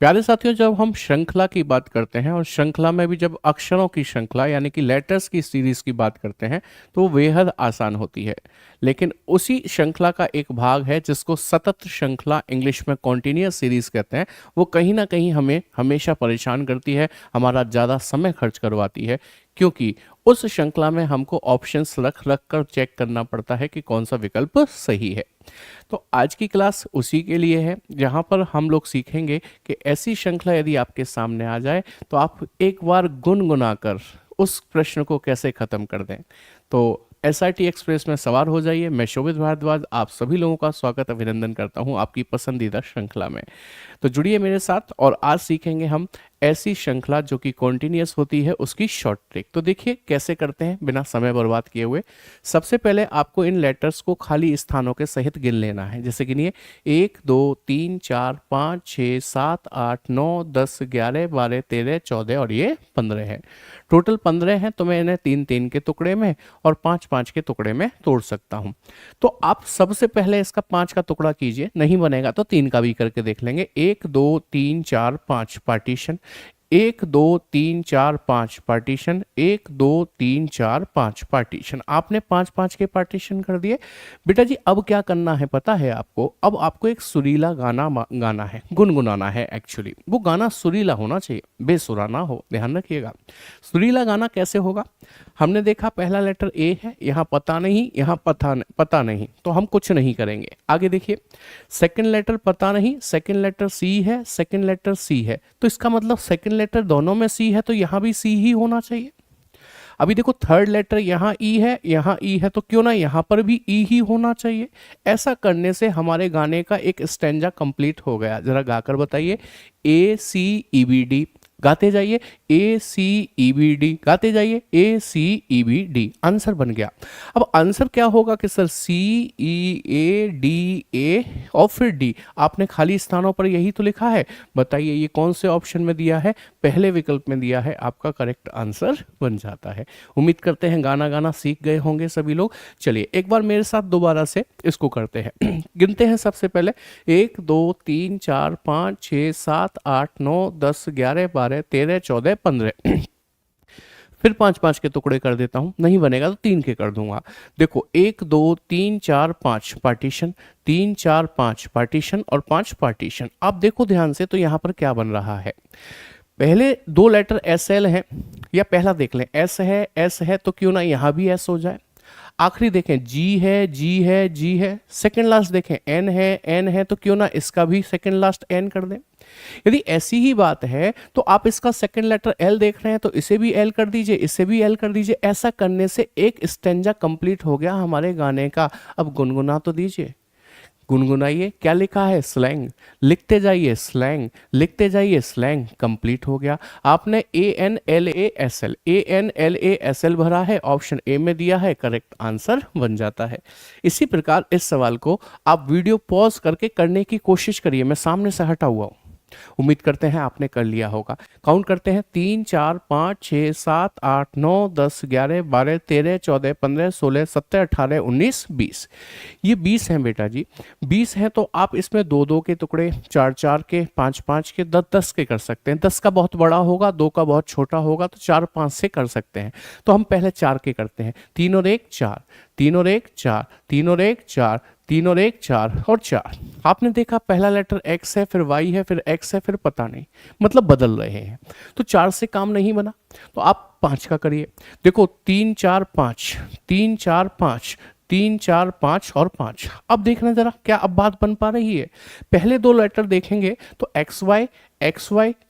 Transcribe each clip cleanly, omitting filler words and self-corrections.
प्यारे साथियों, जब हम श्रृंखला की बात करते हैं और श्रृंखला में भी जब अक्षरों की श्रृंखला यानी कि लेटर्स की सीरीज की बात करते हैं तो वो बेहद आसान होती है। लेकिन उसी श्रृंखला का एक भाग है जिसको सतत श्रृंखला, इंग्लिश में कॉन्टिन्यूअस सीरीज कहते हैं, वो कहीं ना कहीं हमें हमेशा परेशान करती है, हमारा ज़्यादा समय खर्च करवाती है, क्योंकि उस श्रृंखला में हमको ऑप्शंस रख रख कर चेक करना पड़ता है कि कौन सा विकल्प सही है। तो आज की क्लास उसी के लिए है, जहाँ पर हम लोग सीखेंगे कि ऐसी श्रृंखला यदि आपके सामने आ जाए तो आप एक बार गुनगुनाकर उस प्रश्न को कैसे खत्म कर दें। तो SRT एक्सप्रेस में सवार हो जाइए। मैं शोभित भारद्वाज आप सभी लोगों का स्वागत अभिनंदन करता हूं आपकी पसंदीदा श्रृंखला में। तो जुड़िए मेरे साथ और आज सीखेंगे हम ऐसी श्रृंखला जो कि कॉन्टिन्यूअस होती है, उसकी शॉर्ट ट्रिक। तो देखिए कैसे करते हैं बिना समय बर्बाद किए हुए। सबसे पहले आपको इन लेटर्स को खाली स्थानों के सहित गिन लेना है। जैसे गिनिए 1 2 3 4 5 6 7 8 9 10 11 12 13 14 और ये 15 है। टोटल 15 हैं, तो मैं इन्हें 3 3 के टुकड़े में और 5 5 के टुकड़े में तोड़ सकता हूं। तो आप सबसे पहले इसका 5 का टुकड़ा कीजिए, नहीं बनेगा तो 3 का भी करके देख लेंगे। 1 2 3 4 5 पार्टीशन, 1 2 3 4 5 पार्टीशन, 1 2 3 4 5 पार्टीशन। आपने 5 5 के पार्टीशन कर दिए। बेटा जी अब क्या करना है पता है आपको? अब आपको एक सुरीला गाना गाना है, गुनगुनाना है। एक्चुअली वो गाना सुरीला होना चाहिए, बेसुरा ना हो, ध्यान रखिएगा। सुरीला गाना कैसे होगा? हमने देखा पहला लेटर ए है, यहाँ पता नहीं, यहाँ पता नहीं, तो हम कुछ नहीं करेंगे। आगे देखिए सेकंड लेटर पता नहीं, सेकंड लेटर सी है, सेकंड लेटर सी है, तो इसका मतलब सेकंड लेटर दोनों में सी है, तो यहाँ भी सी ही होना चाहिए। अभी देखो थर्ड लेटर यहाँ ई है, यहाँ ई है, तो क्यों ना यहाँ पर भी ई ही होना चाहिए। ऐसा करने से हमारे गाने का एक स्टैंजा कंप्लीट हो गया। जरा गाकर बताइए। ACEBD गाते जाइए, ACEBD गाते जाइए, ACEBD आंसर बन गया। अब आंसर क्या होगा कि सर CEADA और फिर D। आपने खाली स्थानों पर यही तो लिखा है। बताइए ये कौन से ऑप्शन में दिया है? पहले विकल्प में दिया है। आपका करेक्ट आंसर बन जाता है। उम्मीद करते हैं गाना गाना सीख गए होंगे सभी लोग। चलिए एक बार मेरे साथ दोबारा से इसको करते हैं। गिनते हैं सबसे पहले 1 2 3 4 5 6 7 8 9 10 11 12 13 14 15। फिर 5 5 के टुकड़े कर देता हूं, नहीं बनेगा तो 3 के कर दूंगा। देखो 1 2 3 4 5 पार्टीशन, 3 4 5 पार्टीशन और 5 पार्टीशन। आप देखो ध्यान से तो यहां पर क्या बन रहा है। पहले दो लेटर SL है, या पहला देख लें S है, तो क्यों ना यहां भी S हो जाए। आखिरी देखें G है, सेकंड लास्ट देखें N है, तो क्यों ना इसका भी सेकंड लास्ट N कर दें। यदि ऐसी ही बात है तो आप इसका सेकंड लेटर L देख रहे हैं, तो इसे भी L कर दीजिए, इसे भी L कर दीजिए। ऐसा करने से एक स्टैंजा कंप्लीट हो गया हमारे गाने का। अब गुनगुना तो दीजिए, गुनगुनाइए। क्या लिखा है? स्लैंग। लिखते जाइए स्लैंग, लिखते जाइए स्लैंग। कंप्लीट हो गया। आपने ANLASL भरा है, ऑप्शन ए में दिया है, करेक्ट आंसर बन जाता है। इसी प्रकार इस सवाल को आप वीडियो पॉज करके करने की कोशिश करिए। मैं सामने से हटा हुआ हूं, उम्मीद करते हैं आपने कर लिया होगा। काउंट करते हैं 3 4 5 6 7 8 9 10 11 12 13 14 15 16 17 18 19 20। ये 20 हैं बेटा जी, 20 हैं। तो आप इसमें 2 2 के टुकड़े, 4 4 के, 5 5 के, 10 10 के कर सकते हैं। 10 का बहुत बड़ा होगा, 2 का बहुत छोटा होगा, तो 4 5 से कर सकते हैं। तो हम पहले 4 के करते हैं। 3 और 1 4, 3 और 1 4, 3 और 1 4, 3 और 1 4 और 4। आपने देखा पहला लेटर X है, फिर Y है, फिर X है, फिर पता नहीं, मतलब बदल रहे हैं। तो 4 से काम नहीं बना, तो आप 5 का करिए। देखो 3 4 5, 3 4 5, 3 4 5 और 5। अब देखना जरा क्या अब बात बन पा रही है। पहले दो लेटर देखेंगे तो XY,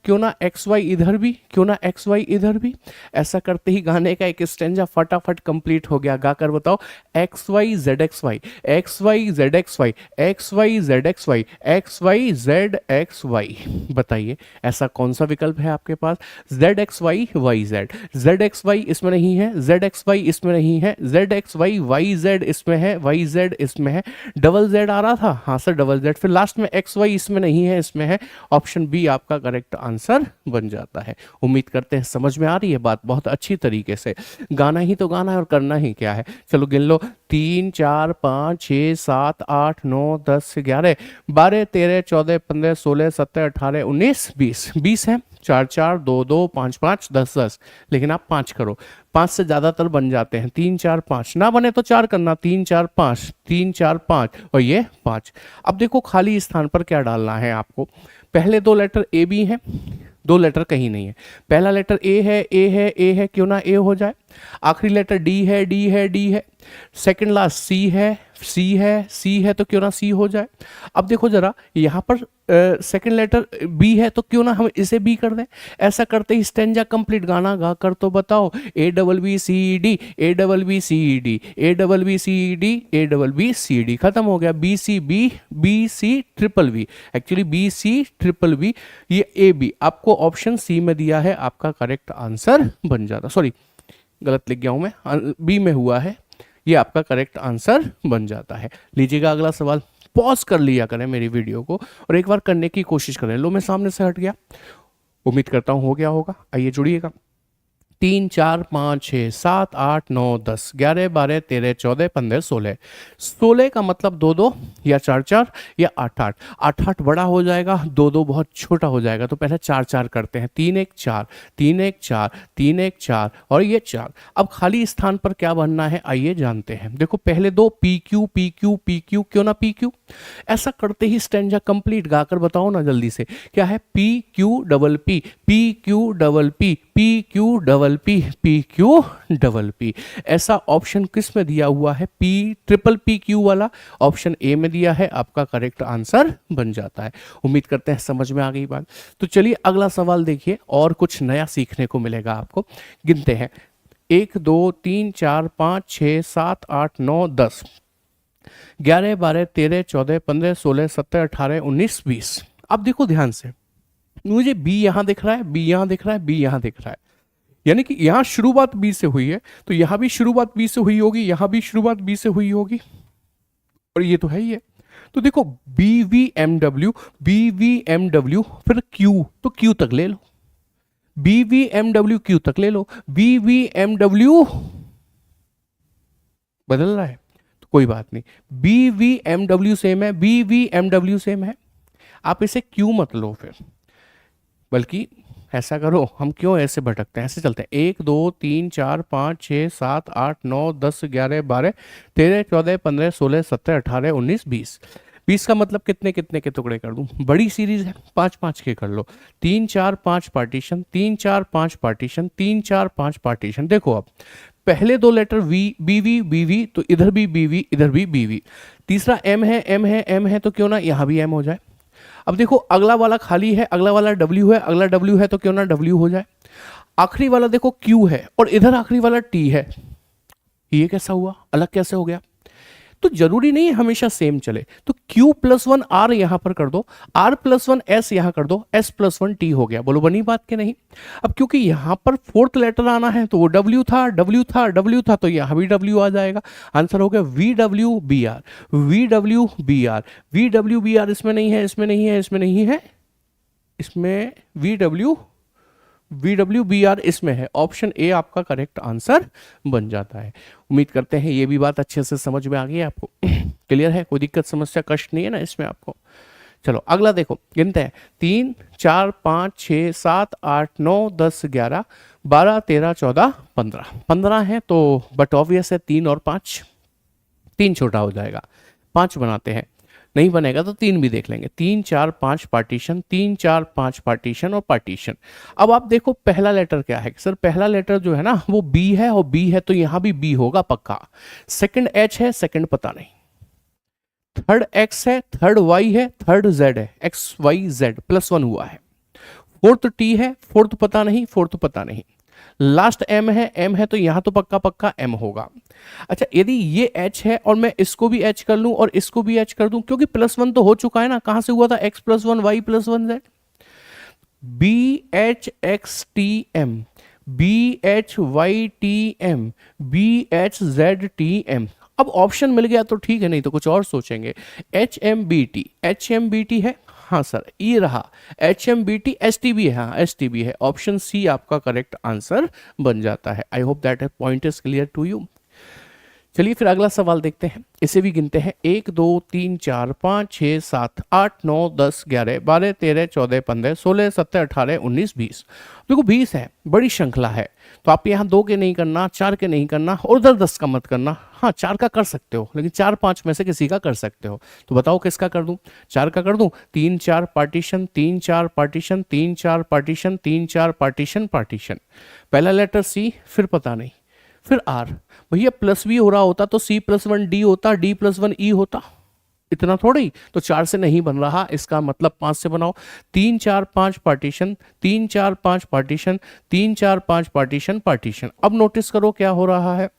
क्यों ना XY इधर भी, क्यों ना XY इधर भी। ऐसा करते ही गाने का एक स्टेंजा फटाफट कंप्लीट हो गया। गाकर बताओ XYZXY, XYZXY, XYZXY, XYZXY। बताइए ऐसा कौन सा विकल्प है आपके पास? ZXYYZ, ZXY इसमें नहीं है, ZXY इसमें नहीं है, ZXYYZ इसमें है, YZ इसमें है। डबल Z आ रहा था, हाँ सर डबल Z। फिर लास्ट में XY इसमें नहीं है, इसमें है। ऑप्शन बी आपका करेक्ट आंसर बन जाता है। उम्मीद करते हैं समझ में आ रही है बात बहुत अच्छी तरीके से। गाना ही तो गाना है और करना ही क्या है। चलो गिन लो, 3 4 5 6 7 8 9 10 11 12 13 14 15 16 17 18 19 20 20 है। 4 4 2 2 5 5 10 10, लेकिन आप 5 करो, 5 से ज़्यादातर बन जाते हैं। 3 4 5 ना बने तो 4 करना, 3 4 5 3 4 5 और ये 5। अब देखो खाली स्थान पर क्या डालना है आपको। पहले दो लेटर ए बी हैं, दो लेटर कहीं नहीं है। पहला लेटर ए है, ए है, ए है, क्यों ना ए हो जाए। आखिरी लेटर डी है, डी है, डी है। सेकंड लास्ट सी है, सी है, सी है, तो क्यों ना सी हो जाए। अब देखो जरा यहाँ पर सेकंड लेटर बी है, तो क्यों ना हम इसे बी कर दें। ऐसा करते ही स्टेंजा कंप्लीट, गाना गा कर तो बताओ। A double B C D, A double B C D, A double B C D, A double B C D, खत्म हो गया। B C B, B C triple B, actually B C triple B, ये A B आपको option C में दिया है, आपका correct answer बन जाता। सॉरी गलत लिख गया हूं मैं, बी में हुआ है, ये आपका करेक्ट आंसर बन जाता है। लीजिएगा अगला सवाल। पॉज कर लिया करें मेरी वीडियो को और एक बार करने की कोशिश करें। लो मैं सामने से हट गया, उम्मीद करता हूं हो गया होगा। आइए जुड़िएगा। 3 4 5 6 7 8 9 10 11 12 13 14 15 16। 16 का मतलब 2 2 या 4 4 या 8 8। 8 8 बड़ा हो जाएगा, 2 2 बहुत छोटा हो जाएगा, तो पहले 4 4 करते हैं। 3 1 4, 3 1 4, 3 1 4 और ये 4। अब खाली स्थान पर क्या बनना है आइए जानते हैं। देखो पहले दो P Q P Q P Q, क्यों ना पी क्यू। ऐसा करते ही स्टैंजा कंप्लीट गाकर बताओ ना जल्दी से। क्या है, P Q double P, P Q double P, P Q double P, P Q double P. ऐसा ऑप्शन किस में दिया हुआ है, पी ट्रिपल पी क्यू वाला ऑप्शन ए में दिया है, आपका करेक्ट आंसर बन जाता है। उम्मीद करते हैं समझ में आ गई बात। तो चलिए अगला सवाल देखिए, और कुछ नया सीखने को मिलेगा आपको। गिनते हैं 1 2 3 4 5 6 7 8 9 10 11 12 13 14 15 16 17 18 19 20। अब देखो ध्यान से, मुझे बी यहां दिख रहा है, बी यहां दिख रहा है, बी यहां दिख रहा है, यानी कि यहां शुरुआत बी से हुई है, तो यहां भी शुरुआत बी से हुई होगी, यहां भी शुरुआत बी से हुई होगी, और ये तो है ही है। तो देखो B V M W, B V M W, फिर क्यू, तो क्यू तक ले लो। B V M W Q तक ले लो। बी वी एम डब्ल्यू बदल रहा है तो कोई बात नहीं, B V M W same है, B V M W same है, आप इसे क्यू मत लो फिर, बल्कि ऐसा करो, हम क्यों ऐसे भटकते हैं, ऐसे चलते हैं। 1 2 3 4 5 6 7 8 9 10 11 12 13 14 15 16 17 18 19 20। 20 का मतलब कितने कितने के टुकड़े कर दूं, बड़ी सीरीज है, 5 5 के कर लो। 3 4 5 पार्टीशन, 3 4 5 पार्टीशन, 3 4 5 पार्टीशन। देखो अब पहले दो letter V B V B V, तो इधर भी बी वी, इधर भी बी वी। तीसरा एम है, एम है, एम है, तो क्यों ना यहां भी एम हो जाए। अब देखो अगला वाला खाली है, अगला वाला W है, अगला W है, तो क्यों ना W हो जाए। आखिरी वाला देखो Q है और इधर आखिरी वाला T है, ये कैसा हुआ, अलग कैसे हो गया। तो जरूरी नहीं है हमेशा सेम चले, तो Q+1 R यहां पर कर दो, R+1 S यहां कर दो, S+1 T हो गया। बोलो बनी बात के नहीं। अब क्योंकि यहां पर फोर्थ लेटर आना है, तो वो W था, W था, W था, तो यहां भी W आ जाएगा। आंसर हो गया VWBR, VWBR, VWBR। इसमें नहीं है, इसमें नहीं है, इसमें नहीं है, इसमें VWBR इसमें है। ऑप्शन ए आपका करेक्ट आंसर बन जाता है। उम्मीद करते हैं ये भी बात अच्छे से समझ में आ गई है आपको। क्लियर है, कोई दिक्कत समस्या कष्ट नहीं है ना इसमें आपको। चलो अगला देखो, गिनते हैं 3 4 5 6 7 8 9 10 11 12 13 14 15। 15 है तो बट ऑब्वियस है 3 और 5, 3 छोटा हो जाएगा, 5 बनाते हैं। नहीं बनेगा तो 3 भी देख लेंगे। 3 4 5 पार्टीशन, 3 4 5 पार्टीशन और पार्टीशन। अब आप देखो पहला लेटर क्या है, सर पहला लेटर जो है ना वो बी है, और बी है तो यहां भी बी होगा पक्का। सेकंड एच है, सेकंड पता नहीं। थर्ड एक्स है, थर्ड वाई है, थर्ड जेड है, एक्स वाई जेड +1 हुआ है। फोर्थ टी है, फोर्थ पता नहीं, फोर्थ पता नहीं। लास्ट एम है, एम है, तो यहां तो पक्का पक्का एम होगा। अच्छा यदि ये एच है और मैं इसको भी एच कर लूं और इसको भी एच कर दूं, क्योंकि +1 तो हो चुका है ना, कहां से हुआ था, x+1 y+1 z। B H X T M, B H Y T M, B H Z T M. अब ऑप्शन मिल गया तो ठीक है, नहीं तो कुछ और सोचेंगे। HMBT, HMBT है, हाँ सर, ये रहा HMBT, STB है, हाँ STB है, ऑप्शन सी आपका करेक्ट आंसर बन जाता है। I hope that point is clear to you. चलिए फिर अगला सवाल देखते हैं, इसे भी गिनते हैं। 1 2 3 4 5 6 7 8 9 10 11 12 13 14 15 16 17 18 19 20। देखो 20 है, बड़ी श्रृंखला है, तो आप यहाँ 2 के नहीं करना, 4 के नहीं करना और उधर 10 का मत करना। हाँ 4 का कर सकते हो, लेकिन 4 5 में से किसी का कर सकते हो। तो बताओ किसका कर दूं? 4 का कर दूं? 3 4 partition, 3 4 partition, 3 4 partition, 3 4 partition partition. पहला लेटर सी, फिर पता नहीं, फिर आर। भैया प्लस भी हो रहा होता तो C+1D होता, D+1E होता, इतना थोड़ी। तो 4 से नहीं बन रहा, इसका मतलब 5 से बनाओ। 3 4 5 पार्टीशन, 3 4 5 पार्टीशन, 3 4 5 पार्टीशन पार्टीशन। अब नोटिस करो क्या हो रहा है,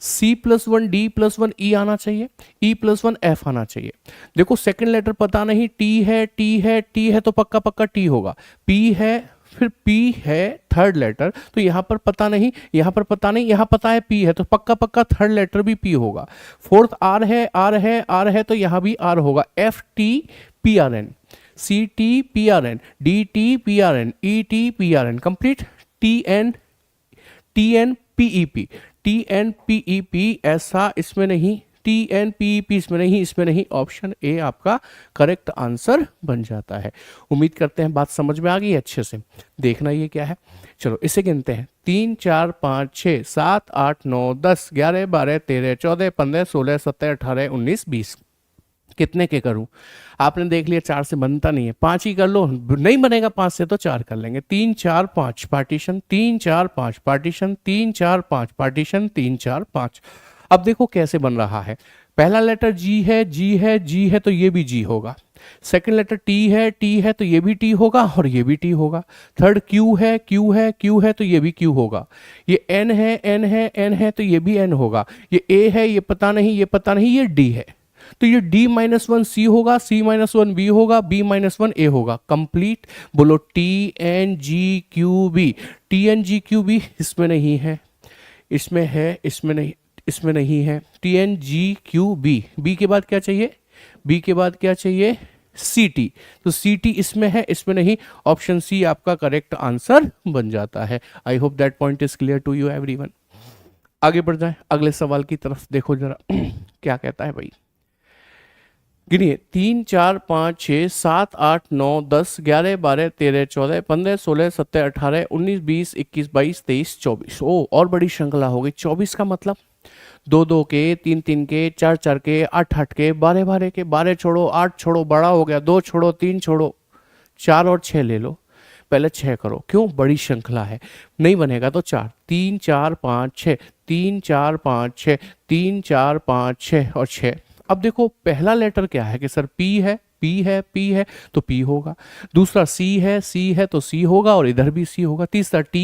C+1 D+1E आना चाहिए, E+1F आना चाहिए। देखो सेकंड लेटर पता नहीं, T है, T है, T है तो पक्का पक्का T होगा, P है, फिर P है थर्ड लेटर, तो यहाँ पर पता नहीं, यहाँ पर पता नहीं, यहाँ पता है P है, तो पक्का पक्का थर्ड लेटर भी P होगा। फोर्थ R है, R है, R है, तो यहाँ भी R होगा। FTPRN, CTPRN, DTPRN, ETPRN, complete. TNPEP, TNPEP ऐसा इसमें नहीं, TNPEP इसमें नहीं, इसमें नहीं, ऑप्शन ए आपका करेक्ट आंसर बन जाता है। उम्मीद करते हैं बात समझ में आ गई अच्छे से। देखना ये क्या है, चलो इसे गिनते हैं। 3 4 5 6 7 8 9 10 11 12 13 14 15 16 17 18 19 20। कितने के करूं? आपने देख लिया 4 से बनता नहीं है, 5 ही कर लो, नहीं बनेगा 5 से तो 4 कर लेंगे। 3 4 5 पार्टीशन, 3 4 5 पार्टीशन, 3 4 5 पार्टीशन, 3 4 5। अब देखो कैसे बन रहा है, पहला लेटर G है, G है, G है, तो ये भी G होगा। सेकंड लेटर T है, T है, तो ये भी T होगा और ये भी T होगा। थर्ड Q है, Q है, Q है, तो ये भी Q होगा। ये N है, N है, N है, तो ये भी N होगा। ये A है, ये पता नहीं, ये पता नहीं, ये D है, तो ये D-1 C होगा, C-1 B होगा, B-1 A होगा। कंप्लीट। बोलो TNGQB, TNGQB इसमें नहीं है, इसमें है, इसमें नहीं, इसमें नहीं है। TNGQB, B के बाद क्या चाहिए? B के बाद क्या चाहिए? CT, तो CT इसमें है, इसमें नहीं, ऑप्शन सी आपका करेक्ट आंसर बन जाता है। I hope that point is clear to you everyone. आगे बढ़ जाए अगले सवाल की तरफ, देखो जरा क्या कहता है भाई। गिनिए 3 4 5 6 7 8 9 10 11 12 13 14 15 16 17 18 19 20 21 22 23 24। ओ और बड़ी श्रृंखला हो गई। 24 का मतलब 2 2 के, 3 3 के, 4 4 के, 8 8 के, 12 12 के। 12 छोड़ो, 8 छोड़ो, बड़ा हो गया। 2 छोड़ो, 3 छोड़ो, 4 और 6 ले लो। पहले 6 करो, क्यों? बड़ी श्रृंखला है, नहीं बनेगा तो 4। 3 4 5 6, 3 4 5 6, 3 4 5 6 और 6। अब देखो पहला लेटर क्या है कि सर P है, P है, P है, तो P होगा। दूसरा C है तो C होगा और इधर भी C होगा। तीसरा T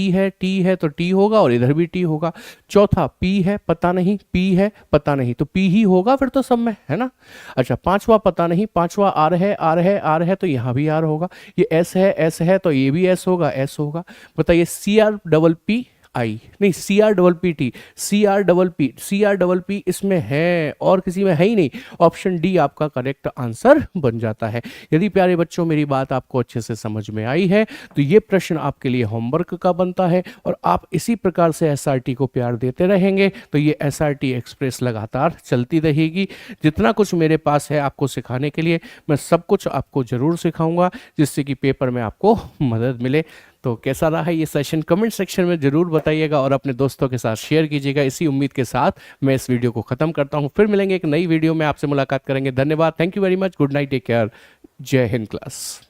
है तो T होगा और इधर भी T होगा। चौथा P है, पता नहीं, P है, पता नहीं, तो P ही होगा फिर तो सब में, है ना। अच्छा पांचवा पता नहीं, पांचवा R है, R है, R है, तो यहाँ भी R होगा। ये S है तो ये भी S होगा, S होगा। बताइए CRPP आई नहीं, CRPP इसमें है और किसी में है ही नहीं। ऑप्शन डी आपका करेक्ट आंसर बन जाता है। यदि प्यारे बच्चों मेरी बात आपको अच्छे से समझ में आई है तो ये प्रश्न आपके लिए होमवर्क का बनता है और आप इसी प्रकार से एसआरटी को प्यार देते रहेंगे तो ये एसआरटी एक्सप्रेस लगातार चलती रहेगी। जितना कुछ मेरे पास है आपको सिखाने के लिए मैं सब कुछ आपको जरूर सिखाऊंगा जिससे कि पेपर में आपको मदद मिले। तो कैसा रहा ये सेशन कमेंट सेक्शन में जरूर बताइएगा और अपने दोस्तों के साथ शेयर कीजिएगा। इसी उम्मीद के साथ मैं इस वीडियो को खत्म करता हूं। फिर मिलेंगे एक नई वीडियो में, आपसे मुलाकात करेंगे। धन्यवाद, thank you very much, good night, take care, जय हिंद क्लास।